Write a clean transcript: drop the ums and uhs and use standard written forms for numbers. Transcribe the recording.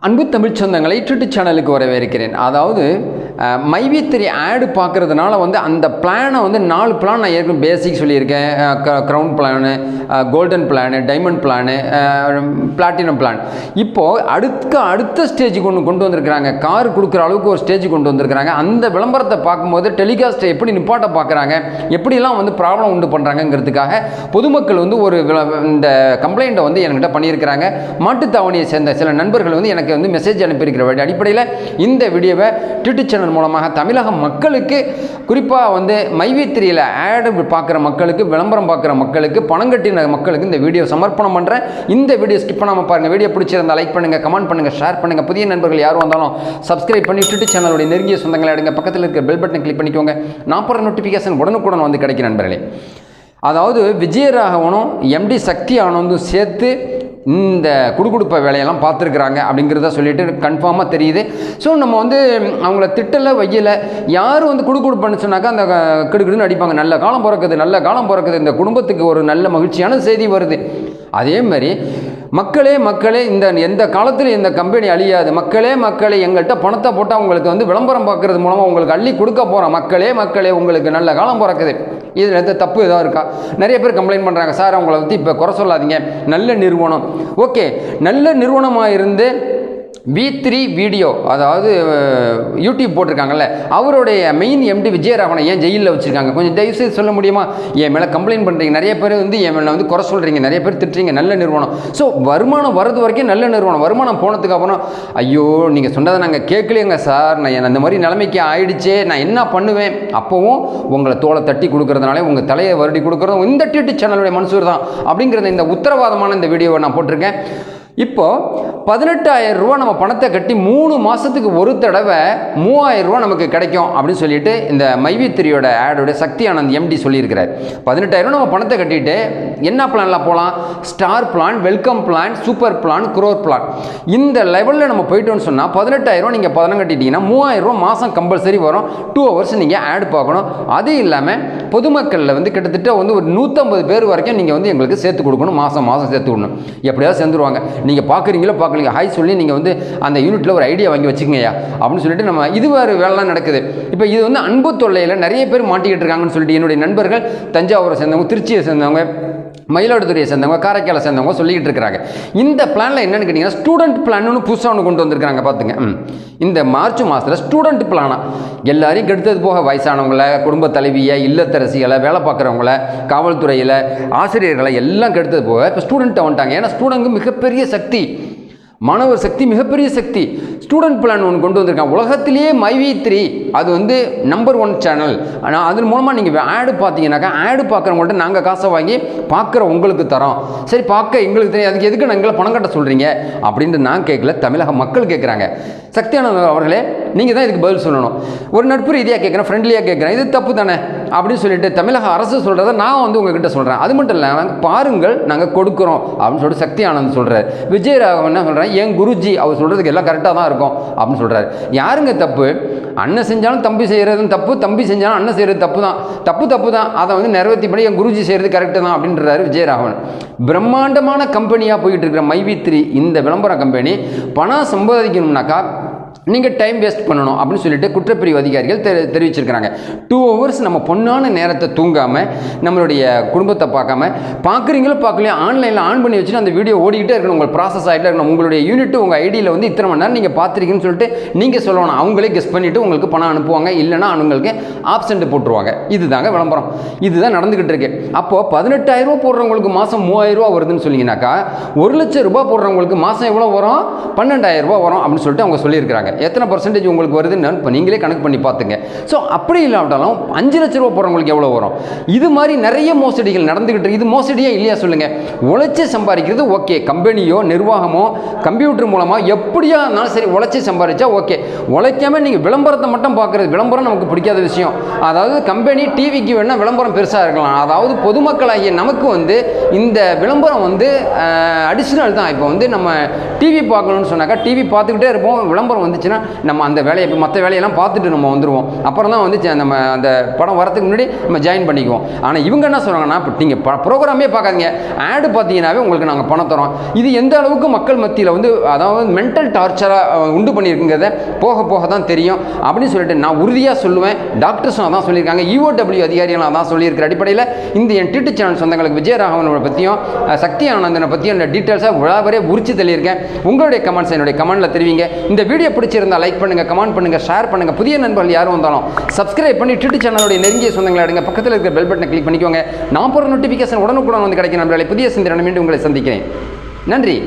அன்பு தமிழ் சொந்தங்களை யூடியூப் சேனலுக்கு வரவேற்கிறேன். அதாவது மைவி3 ஆடு பார்க்குறதுனால அந்த பிளானை 4 பிளான் நான் ஏற்கனவே பேசிக் சொல்லியிருக்கேன். Crown plan, golden plan, diamond plan, platinum plan. இப்போது அடுத்த ஸ்டேஜுக்கு கொண்டு வந்திருக்கிறாங்க. கார் கொடுக்குற அளவுக்கு ஒரு ஸ்டேஜ் கொண்டு வந்திருக்கிறாங்க. அந்த விளம்பரத்தை பார்க்கும்போது டெலிகாஸ்ட்டை எப்படி நிப்பாட்ட பார்க்குறாங்க, எப்படிலாம் ப்ராப்ளம் உண்டு பண்ணுறாங்கங்கிறதுக்காக பொதுமக்கள் ஒரு இந்த கம்ப்ளைண்ட்டை என்கிட்ட பண்ணியிருக்கிறாங்க. மாட்டுத்தாவணியை சேர்ந்த சில நண்பர்கள் எனக்கு மெசேஜ் அனுப்பியிருக்கிற அடிப்படையில் இந்த வீடியோவை யூடியூப் சேனல் மூலமாக தமிழக மக்களுக்கு, குறிப்பாக மைவி3யில் ஆடு பார்க்குற மக்களுக்கு, விளம்பரம் பார்க்குற மக்களுக்கு, பணம் கட்டின மக்களுக்கு இந்த வீடியோ சமர்ப்பணம் பண்ணுறேன். இந்த வீடியோ ஸ்கிப் பண்ணாமல் பாருங்கள். வீடியோ பிடிச்சிருந்தால் லைக் பண்ணுங்கள், கமெண்ட் பண்ணுங்கள், ஷேர் பண்ணுங்கள். புதிய நண்பர்கள் யாரும் வந்தாலும் சப்ஸ்கிரைப் பண்ணி யூடியூப் சேனலுடைய நெருங்கிய சொந்தங்களை எடுங்க. பக்கத்தில் இருக்கிற பெல் பட்டனை கிளிக் பண்ணிக்கோங்க. நான் போகிற நோட்டிஃபிகேஷன் உடனுக்குடன் கிடைக்கும் நண்பர்களே. அதாவது விஜயராகவனும் எம்டி சக்தி ஆனந்தும் சேர்த்து இந்த குடுகுடுப்ப வேலையெல்லாம் பார்த்துருக்குறாங்க அப்படிங்கிறத சொல்லிட்டு கன்ஃபார்மாக தெரியுது. ஸோ நம்ம அவங்கள திட்டலை வையலை. யாரும் குடுகுடுப்புன்னு சொன்னாக்கா அந்த கிடுகிடுன்னு அடிப்பாங்க. நல்ல காலம் பிறக்குது, நல்ல காலம் பிறக்குது, இந்த குடும்பத்துக்கு ஒரு நல்ல மகிழ்ச்சியான செய்தி வருது. அதே மாதிரி மக்களே இந்த எந்த காலத்தில் இந்த கம்பெனி அழியாது. மக்களே எங்கள்கிட்ட பணத்தை போட்டால் உங்களுக்கு விளம்பரம் பார்க்குறது மூலமாக உங்களுக்கு அள்ளி கொடுக்க போகிறோம். மக்களே உங்களுக்கு நல்ல காலம் பிறக்குது. இதில் எந்த தப்பு ஏதாவது இருக்கா? நிறைய பேர் கம்ப்ளைண்ட் பண்ணுறாங்க, சார் அவங்கள இப்போ குறை சொல்லாதீங்க, நல்ல நிறுவனம். ஓகே, நல்ல நிறுவனமாக இருந்து V3 வீடியோ, அதாவது யூடியூப் போட்டிருக்காங்கல்ல, அவருடைய மெயின் எம்டி விஜயராகவனை ஏன் ஜெயிலில் வச்சுருக்காங்க? கொஞ்சம் தயவுசெய்து சொல்ல முடியுமா? என் மேலே கம்ப்ளைண்ட் பண்ணுறீங்க, நிறைய பேர் என் மேலே குறை சொல்கிறீங்க, நிறைய பேர் திட்டுறீங்க. நல்ல நிறுவனம். ஸோ வருமானம் வரது வரைக்கும் நல்ல நிறுவனம். வருமானம் போனதுக்கு அப்புறம் ஐயோ நீங்கள் சொன்னதை நாங்கள் கேட்கலையங்க சார், நான் அந்த மாதிரி நிலைமைக்கு ஆயிடுச்சே, நான் என்ன பண்ணுவேன்? அப்போவும் உங்களை தோலை தட்டி கொடுக்குறதுனால, உங்கள் தலையை வருடி கொடுக்குறதும் இந்த யூடியூப் சேனலுடைய மன்சூர் தான் அப்படிங்கிறத இந்த உத்தரவாதமான இந்த வீடியோவை நான் போட்டிருக்கேன். இப்போது 18,000 ரூபா நம்ம பணத்தை கட்டி 3 மாதத்துக்கு ஒரு தடவை 3,000 ரூபா நமக்கு கிடைக்கும் அப்படின்னு சொல்லிட்டு இந்த மைவி3யோட ஆடோட சக்தி ஆனந்த் எம்டி சொல்லியிருக்கிறார். 18,000 நம்ம பணத்தை கட்டிட்டு என்ன பிளான்லாம் போகலாம்? Star plan, welcome plan, super plan, crore plan. இந்த லெவலில் நம்ம போயிட்டோன்னு சொன்னால் 18,000 நீங்கள் பணம் கட்டிட்டீங்கன்னா 3,000 ரூபா மாதம் கம்பல்சரி வரும். 2 ஹவர்ஸ் நீங்கள் ஆட் பார்க்கணும். அது இல்லாமல் பொதுமக்களில் கிட்டத்தட்ட ஒரு 150 பேர் வரைக்கும் நீங்கள் எங்களுக்கு சேர்த்து கொடுக்கணும். மாதம் சேர்த்து விடணும். எப்படியாவது சேர்ந்துருவாங்க. நீங்கள் பார்க்குறீங்களோ பார்க்கலீங்க, ஹாய் சொல்லி நீங்கள் அந்த யூனிட்டில் ஒரு ஐடியா வாங்கி வச்சுக்கங்கய்யா அப்படின்னு சொல்லிட்டு நம்ம இது வேறு வேலைலாம் நடக்குது. இப்போ இது அன்பு தொல்லையில் நிறைய பேர் மாட்டிக்கிட்டு இருக்காங்கன்னு சொல்லிட்டு என்னுடைய நண்பர்கள் தஞ்சாவூரை சேர்ந்தவங்க, திருச்சியை சேர்ந்தவங்க, மயிலாடுதுறையை சேர்ந்தவங்க, காரைக்காலை சேர்ந்தவங்க சொல்லிக்கிட்டு இருக்கிறாங்க. இந்த பிளானில் என்னென்னு கேட்டிங்கன்னா ஸ்டூடெண்ட் பிளான்னு புதுசாக கொண்டு வந்திருக்கிறாங்க. பார்த்துங்க, இந்த மார்ச் மாதத்தில் ஸ்டூடெண்ட் பிளானாக எல்லாரையும் கெடுத்தது போக வயசானவங்களை, குடும்ப தலைவியை, இல்லத்தரசிகளை, வேலை பார்க்குறவங்கள, காவல்துறையில் ஆசிரியர்களை எல்லாம் கெடுத்தது போக இப்போ ஸ்டூடெண்ட்டை வந்துட்டாங்க. ஏன்னா ஸ்டூடெண்ட்க்கு மிகப்பெரிய சக்தி, மாணவர் சக்தி, மிகப்பெரிய சக்தி. ஸ்டூடெண்ட் பிளான் ஒன்று கொண்டு வந்திருக்காங்க. உலகத்திலேயே மைவி3 அது நம்பர் 1 சேனல். ஆனால் அதன் மூலமாக நீங்கள் ஆடு பார்த்தீங்கன்னாக்கா, ஆடு பார்க்குறவங்கள்ட்ட நாங்கள் காசை வாங்கி பார்க்குற உங்களுக்கு தரோம். சரி, பார்க்க எங்களுக்கு தெரியும், அதுக்கு எதுக்கு எங்களை பணம் கட்ட சொல்கிறீங்க அப்படின்ட்டு நான் கேட்கல, தமிழக மக்கள் கேட்குறாங்க. சக்தியானந்த் அவர்களே, நீங்கள் தான் இதுக்கு பதில் சொல்லணும். ஒரு நட்பு ரீதியாக கேட்குறேன், ஃப்ரெண்ட்லியாக கேட்குறேன், இது தப்பு தானே அப்படின்னு சொல்லிட்டு தமிழக அரசு சொல்கிறத நான் உங்ககிட்ட சொல்கிறேன். அது மட்டும் இல்லை, நாங்கள் பாருங்கள், நாங்கள் கொடுக்குறோம் அப்படின்னு சொல்லிட்டு சக்தியானந்த் சொல்கிறார். விஜயராகவன் என்ன சொல்கிறேன், என் குருஜி அவர் சொல்கிறதுக்கு எல்லாம் கரெக்டாக தான் இருக்கும் அப்படின்னு சொல்கிறார். யாருங்க தப்பு? அண்ணன் செஞ்சாலும் தம்பி செய்கிறதும் தப்பு, தம்பி செஞ்சாலும் அண்ணன் செய்கிறது தப்பு தான். அதை நிறைவேற்றிப்படி என் குருஜி செய்கிறது கரெக்டு தான் அப்படின்றாரு விஜயராகவன். பிரம்மாண்டமான கம்பெனியாக போயிட்டு இருக்கிற மைவி3 இந்த விளம்பர கம்பெனி பணம் சம்பாதிக்கணும்னாக்கா நீங்கள் டைம் வேஸ்ட் பண்ணணும் அப்படின்னு சொல்லிட்டு குற்றப்பிரிவு அதிகாரிகள் தெரிவிச்சிருக்கிறாங்க. 2 ஹவர்ஸ் நம்ம பொண்ணான நேரத்தை தூங்காமல், நம்மளுடைய குடும்பத்தை பார்க்குறீங்களோ பார்க்கலையோ ஆன்லைனில் ஆன் பண்ணி வச்சுட்டு அந்த வீடியோ ஓடிக்கிட்டே இருக்கணும். உங்கள் ப்ராசஸ் ஆகிட்டே இருக்கணும். உங்களுடைய யூனிட் உங்கள் ஐடியில் இத்தனை மணி நேரம் நீங்கள் பார்த்துருக்கீங்கன்னு சொல்லிட்டு நீங்கள் சொல்லணும். அவங்களே கெஸ் பண்ணிவிட்டு உங்களுக்கு பணம் அனுப்புவாங்க, இல்லைனா அவங்களுக்கு ஆப்சென்ட் போட்டுருவாங்க. இதுதாங்க விளம்பரம். இதுதான் நடந்துக்கிட்டு இருக்கு. அப்போது 18,000 ரூபா போடுறவங்களுக்கு மாதம் 3,000 ரூபா வருதுன்னு சொல்லிங்கனாக்கா, 1,00,000 ரூபா போடுறவங்களுக்கு மாதம் எவ்வளோ வரும்? 12,000 ரூபா வரும் அப்படின்னு சொல்லிட்டு அவங்க சொல்லியிருக்கிறாங்க. எத்தனை பர்சன்டேஜ் உங்களுக்கு வருதுன்னு இப்போ நீங்களே கணக்கு பண்ணி பார்த்துங்க. ஸோ அப்படி இல்லாட்டாலும் 5 லட்ச ரூபா போகிறவங்களுக்கு எவ்வளோ வரும்? இது மாதிரி நிறைய மோசடிகள் நடந்துக்கிட்டு. இது மோசடியாக இல்லையா சொல்லுங்கள்? உழைச்சி சம்பாதிக்கிறது ஓகே, கம்பெனியோ நிர்வாகமோ கம்ப்யூட்டர் மூலமாக எப்படியா இருந்தாலும் சரி உழைச்சி சம்பாதிச்சா ஓகே. உழைக்காமல் நீங்கள் விளம்பரத்தை மட்டும் பார்க்குறது, விளம்பரம் நமக்கு பிடிக்காத விஷயம். அதாவது கம்பெனி டிவிக்கு வேணால் விளம்பரம் பெருசாக இருக்கலாம். அதாவது பொதுமக்களாகிய நமக்கு இந்த விளம்பரம் அடிஷ்னல் தான். இப்போ நம்ம டிவி பார்க்கணும்னு சொன்னாக்கா டிவி பார்த்துக்கிட்டே இருப்போம், விளம்பரம் வந்துச்சு வந்துச்சுன்னா நம்ம அந்த வேலையை மற்ற வேலையெல்லாம் பார்த்துட்டு நம்ம வந்துடுவோம். அப்புறம் தான் வந்து நம்ம அந்த படம் வரதுக்கு முன்னாடி நம்ம ஜாயின் பண்ணிக்குவோம். ஆனால் இவங்க என்ன சொல்கிறாங்கன்னா, இப்போ நீங்கள் ப்ரோக்ராமே பார்க்காதீங்க, ஆடு பார்த்தீங்கன்னாவே உங்களுக்கு நாங்கள் பணம் தரோம். இது எந்த அளவுக்கு மக்கள் மத்தியில் வந்து அதாவது மென்டல் டார்ச்சராக உண்டு பண்ணியிருக்குங்கிறத போக போக தான் தெரியும் அப்படின்னு சொல்லிட்டு நான் உறுதியாக சொல்லுவேன். டாக்டர்ஸும் அதான் சொல்லியிருக்காங்க, EOW அதிகாரிகளும் அதான் சொல்லியிருக்கிற அடிப்படையில் இந்த என் ட்விட்டர் சேனல் சொந்தங்களுக்கு விஜயராகவனை பற்றியும் சக்தி ஆனந்தனை பற்றியும் இந்த டீட்டெயில்ஸாக விழாவரே உரிச்சு தள்ளியிருக்கேன். உங்களுடைய கமெண்ட்ஸ் என்னுடைய கமெண்ட்டில் தெரிவிங்க. இந்த வீடியோ பிடிச்சிருந்தால் லைக் பண்ணுங்கள், கமெண்ட் பண்ணுங்கள், ஷேர் பண்ணுங்கள். புதிய நண்பர்கள் யாரும் வந்தாலும் சப்ஸ்கிரைப் பண்ணி ட்விட்டர் சேனலுடைய நெருங்கிய சொந்தங்களை அடுங்க. பக்கத்தில் இருக்கிற பெல் பட்டனை கிளிக் பண்ணிக்கோங்க. நான் போகிற நோட்டிஃபிகேஷன் உடனுக்குடன் வந்து கிடைக்கும். நண்பர்களை புதிய சிந்தனை மீண்டும் உங்களை சந்திக்கிறேன். நன்றி.